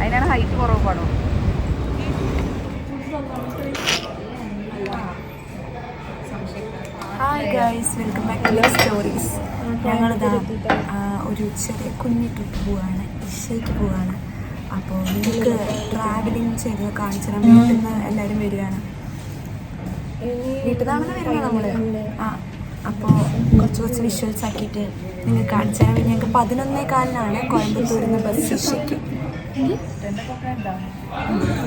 അതിനാണ് ഹൈറ്റ് കുറവ് പാടും. Hi guys, welcome back to stories. ഞങ്ങളിതാ ഒരു ചെറിയ കുഞ്ഞു ട്രിപ്പ് പോവുകയാണ്, ഇഷയ്ക്ക് പോവുകയാണ്. അപ്പോൾ നിങ്ങൾക്ക് ട്രാവലിങ് ചെയ്ത് കാണിച്ചു തരാൻ വീട്ടിൽ നിന്ന് എല്ലാവരും വരികയാണ്. വീട്ടിൽ നിന്നാണെന്ന് വരുന്നത് നമ്മൾ. അപ്പോൾ കുറച്ച് വിഷ്വൽസ് ആക്കിയിട്ട് നിങ്ങൾക്ക് കാണിച്ചു തരാൻ വേണ്ടി ഞങ്ങൾക്ക് 11:15 കോയമ്പത്തൂരിൽ നിന്ന് ബസ് ഇഷയ്ക്ക്.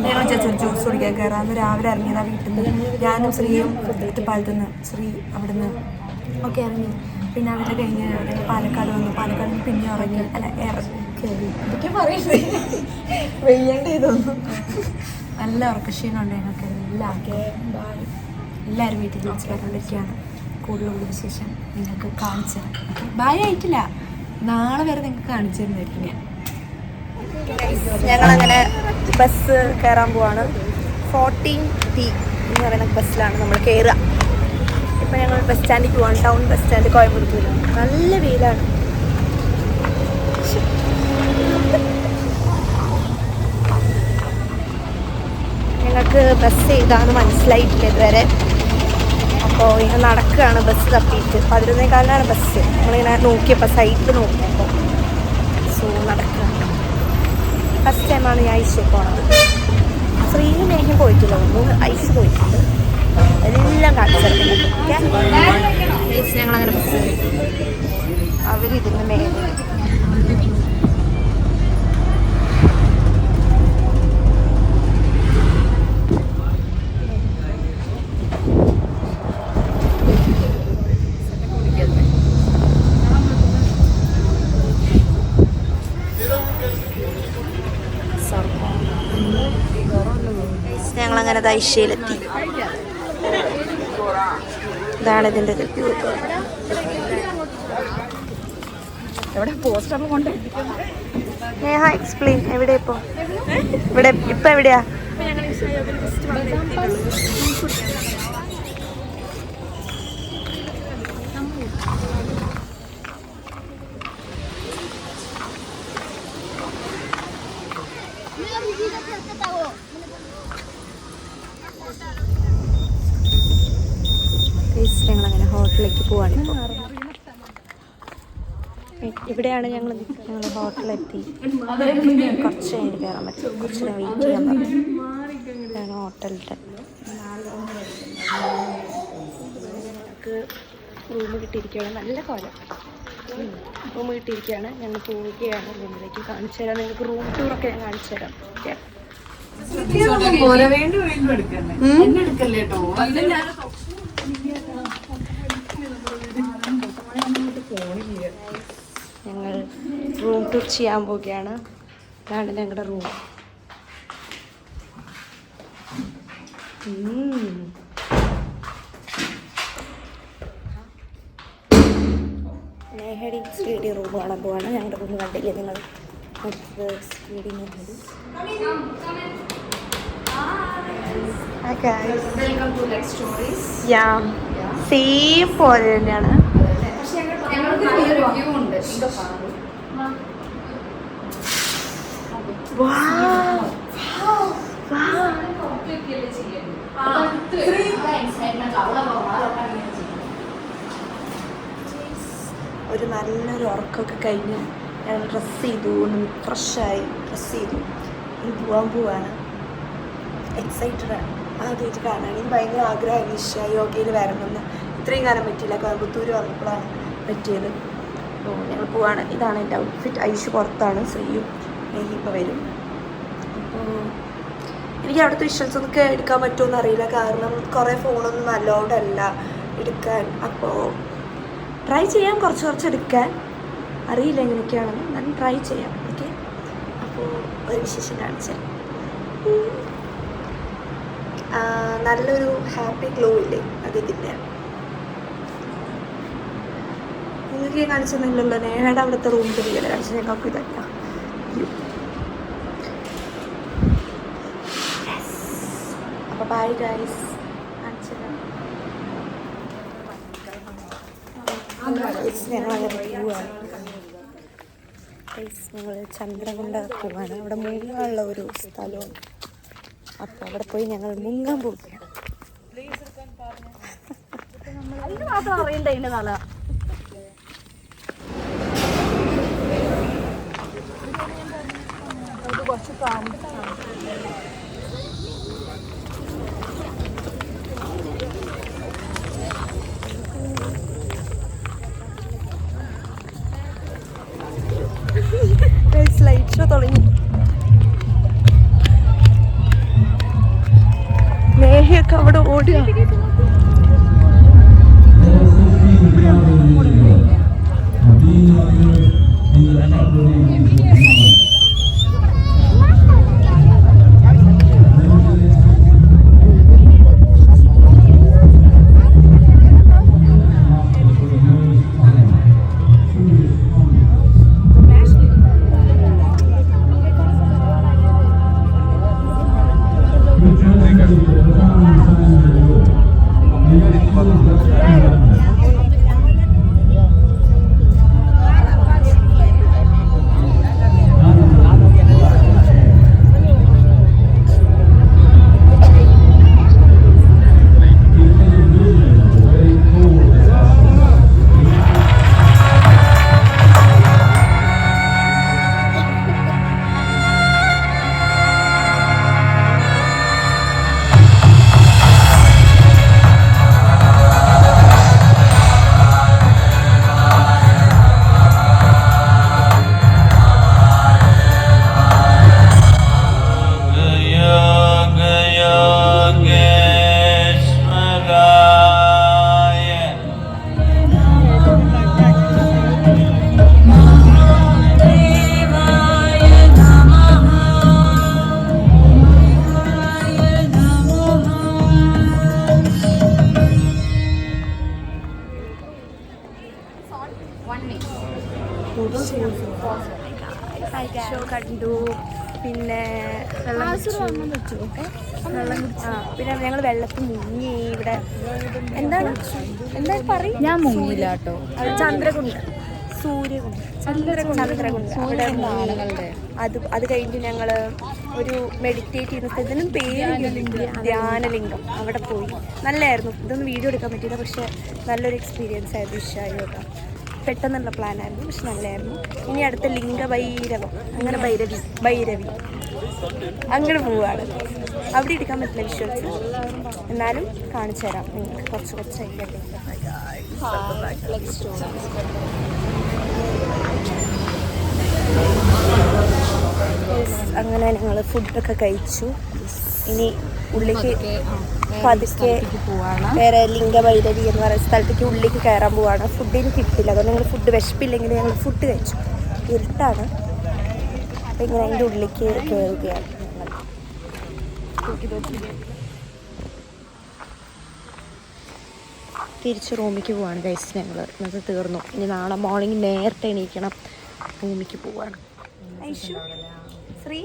ഞങ്ങൾ ചേച്ചി ജ്യൂസ് കുടിക്കാൻ കയറാമെന്ന് രാവിലെ ഇറങ്ങിയതാ വീട്ടിൽ നിന്ന്. ഞാനും ശ്രീയും പാലത്തു നിന്ന്, ശ്രീ അവിടെ നിന്ന് ഒക്കെ ഇറങ്ങി. പിന്നെ അവിടെ കഴിഞ്ഞ് പാലക്കാട് വന്നു. പാലക്കാട് നിന്ന് പിന്നെ ഇറങ്ങി കയറി ഇതൊക്കെ പറയുന്നത് വെയ്യേണ്ടി ഇതൊന്നും. നല്ല ഉറക്കക്ഷീണമുണ്ട് ഞങ്ങൾക്ക് എല്ലാവരും വീട്ടിൽ വിളിച്ച് പറഞ്ഞിരിക്കുകയാണ്. കൂടുതലുള്ള വിശേഷം നിങ്ങൾക്ക് കാണിച്ചു തരാം. ബായ് ആയിട്ടില്ല, നാളെ വരെ നിങ്ങൾക്ക് കാണിച്ചു തരുന്നതായിരിക്കും ഞാൻ. ഞങ്ങളങ്ങനെ ബസ് കയറാൻ പോവാണ്. 14T എന്ന് പറയുന്ന ബസ്സിലാണ് നമ്മൾ കയറുക. ഇപ്പം ഞങ്ങൾ ബസ് സ്റ്റാൻഡിൽ പോവാണ്. Town bus stand, Coimbatore. നല്ല വെയിലാണ്. ഞങ്ങൾക്ക് ബസ് ഏതാണെന്ന് മനസ്സിലായിട്ടില്ല ഇതുവരെ. അപ്പോൾ ഇങ്ങനെ നടക്കുകയാണ് ബസ് തപ്പിയിട്ട്. 11:15 ബസ്. നമ്മളിങ്ങനെ നോക്കിയപ്പോൾ സൈഡിൽ നോക്കിയപ്പോൾ നടക്കുകയാണ്. ഫസ്റ്റ് ടൈമാണ് ഞാൻ ഐസ് പോണത്. ശ്രീമേഹം പോയിട്ടില്ല, ഐസ് പോയിട്ടുണ്ട്. എല്ലാം കാണിച്ചിട്ടുണ്ട്. ഞങ്ങളങ്ങനെ ബസ് അവരിതിന് മേലെ ഞങ്ങളങ്ങനെ ഐശ്യയിലെത്തി. ഇതാണ് ഇതിൻ്റെ നേഹ എക്സ്പ്ലെയിൻ. എവിടെ ഇപ്പോൾ? ഇവിടെ ഇപ്പം എവിടെയാ? ഞങ്ങളങ്ങനെ ഹോട്ടലിലേക്ക് പോവാണിപ്പോൾ. ഇവിടെയാണ് ഞങ്ങൾ ഹോട്ടലെത്തി. കുറച്ച് കഴിഞ്ഞ് കയറാൻ പറ്റും. കുറച്ച് നേരം വെയിറ്റ് ചെയ്യാൻ പറ്റും. ഇതാണ് ഹോട്ടലിൻ്റെ. ഞങ്ങൾക്ക് റൂം കിട്ടിയിരിക്കുകയാണ്. നല്ല കോലം റൂം കിട്ടിയിരിക്കുകയാണ്. ഞങ്ങൾ പോവുകയാണ് റൂമിലേക്ക്. കാണിച്ചു തരാം നിങ്ങൾക്ക്. റൂം ടൂറൊക്കെ ഞാൻ കാണിച്ചു തരാം. ഓക്കെ, ഞങ്ങൾ റൂം ടൂർ ചെയ്യാൻ പോവുകയാണ്. ഇതാണ് ഞങ്ങളുടെ റൂം. നെഹടി സ്റ്റഡി റൂം കാണാൻ പോവാണ്. ഞങ്ങളുടെ റൂം കണ്ടില്ലേ നിങ്ങൾ? സ്റ്റഡി നെഹടി. സെയിം പോലെ തന്നെയാണ്. ഒരു നല്ലൊരു ഉറക്കമൊക്കെ കഴിഞ്ഞ് ഞങ്ങൾ ഡ്രസ്സ് ചെയ്തു, ഒന്ന് ഫ്രഷായി ഡ്രസ്സ് ചെയ്തു. ഇനി പോവാണ്. എക്സൈറ്റഡാണ്. ആദ്യമായിട്ട് കാണാൻ എനിക്ക് ഭയങ്കര ആഗ്രഹമായിരുന്നു ഇഷ യോഗയിൽ വരണമെന്ന്. ഇത്രയും കാലം പറ്റിയില്ല. കോയമ്പത്തൂർ വന്നപ്പോഴാണ് പറ്റിയത്. അപ്പോൾ ഞങ്ങൾ പോവാണ്. ഇതാണ് എൻ്റെ ഔട്ട്ഫിറ്റ്. ഐഷ് പുറത്താണ്, ശ്രീയും നെയ്യും ഇപ്പോൾ വരും. അപ്പോൾ എനിക്ക് അവിടുത്തെ വിഷ്വൽസ് ഒന്നും എടുക്കാൻ പറ്റുമോ അറിയില്ല. കാരണം കുറേ ഫോണൊന്നും അലൗഡ് അല്ല എടുക്കാൻ. അപ്പോൾ ട്രൈ ചെയ്യാം, കുറച്ച് എടുക്കാൻ. അറിയില്ല എങ്ങനെയൊക്കെയാണെന്ന്. ഞാൻ ട്രൈ ചെയ്യാം. ഓക്കെ, അപ്പോൾ ഒരു വിശേഷം കാണിച്ചാൽ നല്ലൊരു ഹാപ്പി ഗ്ലോ ഇല്ലേ, അതിൻ്റെ നിങ്ങൾക്ക് കാണിച്ചൊന്നുമില്ലല്ലോ. നേഹയുടെ അവിടുത്തെ റൂം തിരികെ കാണിച്ചു. ഞങ്ങൾക്ക് ഇതല്ല. അപ്പോൾ ബൈ ഗൈസ്. ഞങ്ങളങ്ങനെ പോവാണ്. ഞങ്ങൾ ചന്ദ്രകുണ്ട പോവാണ്. അവിടെ മുങ്ങാനുള്ള ഒരു സ്ഥലമാണ്. അപ്പോൾ അവിടെ പോയി ഞങ്ങൾ മുങ്ങാൻ പോവുകയാണ്. അറിയണ്ട അതിൻ്റെ നാളെ കുറച്ച് ലൈറ്റ് ഷോ തുടങ്ങി. നേഹയൊക്കെ അവിടെ ഓടുക. കണ്ടു. പിന്നെ പിന്നെ ഞങ്ങൾ വെള്ളത്തിൽ മുങ്ങി. ഇവിടെ എന്താണ് പറയും, ഞാൻ മുങ്ങില്ല കേട്ടോ. ചന്ദ്രകുണ്ട, സൂര്യകുണ്ട്, ചന്ദ്രകുണ്ട്. അത് കഴിഞ്ഞ് ഞങ്ങൾ ഒരു മെഡിറ്റേറ്റ് ചെയ്യുന്ന സ്ഥലത്തിനും പേര് ധ്യാനലിംഗം, അവിടെ പോയി. നല്ലതായിരുന്നു. ഇതൊന്നും വീഡിയോ എടുക്കാൻ പറ്റിയില്ല, പക്ഷെ നല്ലൊരു എക്സ്പീരിയൻസ് ആയിരുന്നു. ഇഷ്ടമായി കേട്ടോ. പെട്ടെന്നുള്ള പ്ലാനായിരുന്നു, പക്ഷെ നല്ലതായിരുന്നു. ഇനി അടുത്ത ലിംഗഭൈരവം, അങ്ങനെ ഭൈരവി അങ്ങനെ പോവുകയാണ്. അവിടെ എടുക്കാൻ പറ്റില്ല വിഷ്വൽസ്, എന്നാലും കാണിച്ചു തരാം നിങ്ങൾക്ക് കുറച്ചായിട്ട്. അങ്ങനെ ഞങ്ങൾ ഫുഡൊക്കെ കഴിച്ചു. ഇനി ഉള്ളിലേക്ക് പതുക്കെ വേറെ ലിംഗഭൈരവി എന്ന് പറയുന്ന സ്ഥലത്തേക്ക് ഉള്ളിലേക്ക് കയറാൻ പോവാണ്. ഫുഡിന് കിട്ടില്ല, അതുകൊണ്ട് ഞങ്ങൾ ഫുഡ് വിശപ്പില്ലെങ്കിൽ ഞങ്ങൾ ഫുഡ് കഴിച്ചു. ഇരുട്ടാണ്, അപ്പം ഇങ്ങനെ അതിൻ്റെ ഉള്ളിലേക്ക് കയറുകയാണ്. തിരിച്ച് റൂമിലേക്ക് പോവാണ് ഗൈസ്. ഞങ്ങൾ ഇന്നത്തെ തീർന്നു. ഇനി നാളെ മോർണിംഗ് നേരത്തെ എണീക്കണം, റൂമിലേക്ക് പോവാണ്. ശ്രീ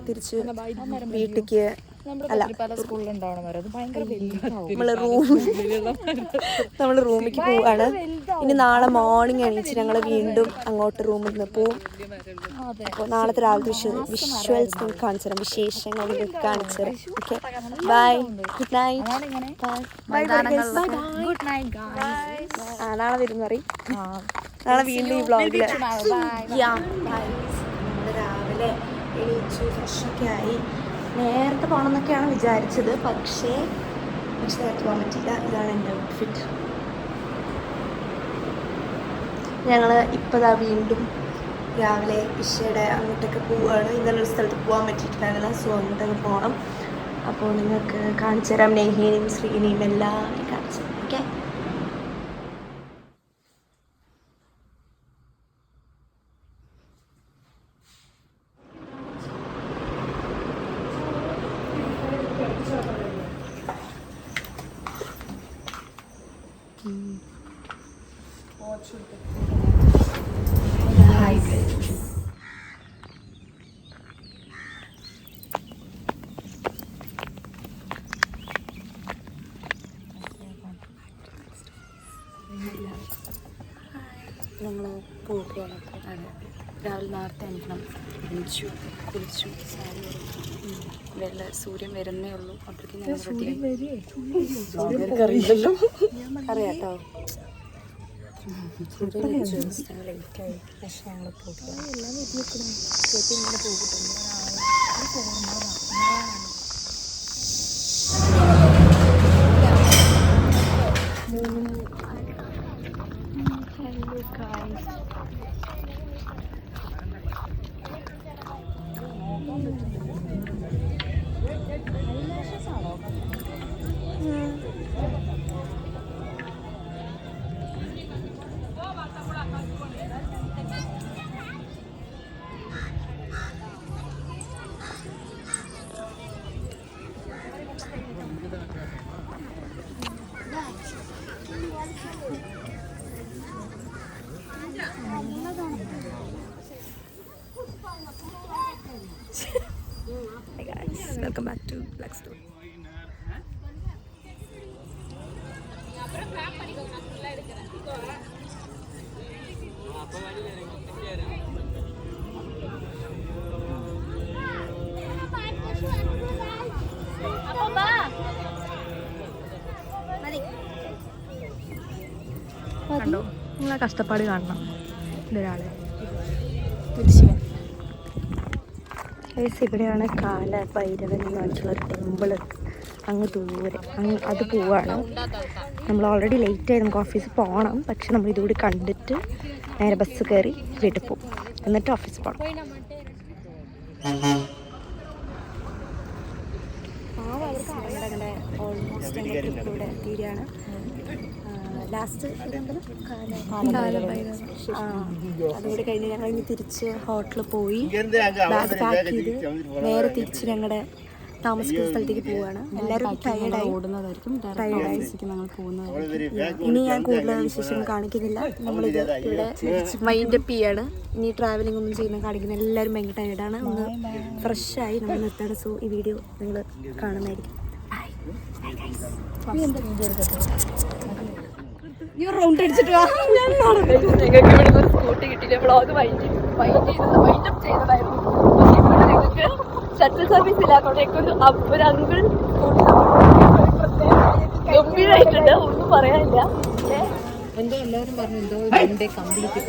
തിരിച്ച് വീട്ടിലേക്ക് നമ്മൾ റൂമിലേക്ക് പോവാണ്. ഇനി നാളെ മോർണിംഗ് എണീച്ച് ഞങ്ങൾ വീണ്ടും അങ്ങോട്ട് റൂമിൽ നിന്ന് പോവും. അപ്പോൾ നാളത്തെ രാവിലത്തെ വിഷ്വൽസ് നിങ്ങൾക്ക് കാണിച്ചു തരാം, വിശേഷങ്ങൾ നിങ്ങൾക്ക് കാണിച്ചു തരാം. Okay, bye, good night. നാളെ വരുന്ന പറയും, നാളെ വീണ്ടും ഈ വ്ളോഗിൽ. രാവിലെ എണീച്ചു, ഫ്രഷൊക്കെ ആയി. നേരത്തെ പോകണമെന്നൊക്കെയാണ് വിചാരിച്ചത്, പക്ഷേ നേരത്തെ പോകാൻ പറ്റില്ല. ഇതാണ് എൻ്റെ ഔട്ട്ഫിറ്റ്. ഞങ്ങൾ ഇപ്പോഴാ വീണ്ടും രാവിലെ ഇഷയുടെ അങ്ങോട്ടൊക്കെ പോവുകയാണ്. ഇന്നലെ ഒരു സ്ഥലത്ത് പോകാൻ പറ്റിയിട്ടുണ്ടായിരുന്നില്ല, സോ അങ്ങോട്ടൊക്കെ പോകണം. അപ്പോൾ നിങ്ങൾക്ക് കാണിച്ചു തരാം, നെഹീനെയും ശ്രീനെയും എല്ലാവരും കാണിച്ചു തരാം. ഓക്കെ, ഞങ്ങൾ പോവുകയാണ്. രാവിലെ നേരത്തെ എണീച്ചു കുളിച്ചു സാരി സൂര്യൻ വരുന്നേ ഉള്ളൂ. അപ്പോഴേക്കും ഞങ്ങൾ അറിയില്ലല്ലോ അറിയാട്ടോ സൂര്യൻ ലേറ്റായി. പക്ഷെ ഞങ്ങൾ പോകുക എല്ലാം വെക്കണം. ഇങ്ങനെ പോകിട്ടുണ്ട്. Hey guys, welcome back to Black Story. കണ്ടോ നിങ്ങളെ കഷ്ടപ്പാട് കാണണം ഇതൊരാളെ. ഇവിടെയാണ് കാല ഭൈരവൻ എന്ന് പറഞ്ഞിട്ടുള്ളൊരു ടെമ്പിൾ അങ്ങ് ദൂരെ അത് പോവാണ്. നമ്മൾ ഓൾറെഡി ലേറ്റായി, നമുക്ക് ഓഫീസിൽ പോകണം. പക്ഷെ നമ്മൾ ഇതുകൂടി കണ്ടിട്ട് നേരെ ബസ് കയറി വീട്ടിൽ പോകും, എന്നിട്ട് ഓഫീസിൽ പോകണം. ഞങ്ങളുടെ ഓൾമോസ്റ്റ് ഞങ്ങളുടെ ട്രിപ്പിലൂടെ തീരുകയാണ്. ലാസ്റ്റ് അതുകൂടി കഴിഞ്ഞ് ഞങ്ങൾ ഇനി തിരിച്ച് ഹോട്ടലിൽ പോയി ബാഗ് പാക്ക് ചെയ്ത് നേരെ തിരിച്ച് ഞങ്ങളുടെ താമസിക്കുന്ന സ്ഥലത്തേക്ക് പോവുകയാണ്. എല്ലാവരും ടയേർഡായി. ഇനി ഞാൻ കൂടുതൽ വിശേഷങ്ങൾ കാണിക്കുന്നില്ല. നമ്മളിത് ഇവിടെ മൈൻഡപ്പ് ചെയ്യാണ്. ഇനി ട്രാവലിംഗ് ഒന്നും ചെയ്യുന്ന കാണിക്കുന്നത് എല്ലാവരും ഭയങ്കര ടയേർഡാണ്. ഒന്ന് ഫ്രഷായി നമ്മൾ നിർത്തണം. സോ ഈ വീഡിയോ നിങ്ങൾ കാണുന്നതായിരിക്കും. റൗണ്ട് അടിച്ചിട്ട് ഞങ്ങൾക്ക് ഇവിടെ ഒരു സ്കൂട്ടി കിട്ടിയില്ല. വ്ളോഗ് വൈൻഡപ്പ് ചെയ്തതായിരുന്നു. ഞങ്ങൾക്ക് ഷട്ടിൽ സർവീസ് ഇല്ലാത്തോണ്ടേക്ക് ഒരു അങ്കിൾ ഗംഭീരമായിട്ടുണ്ട്. ഒന്നും പറയാനില്ല. എന്തോ എല്ലാവരും പറഞ്ഞു എന്തോ കംപ്ലീറ്റ്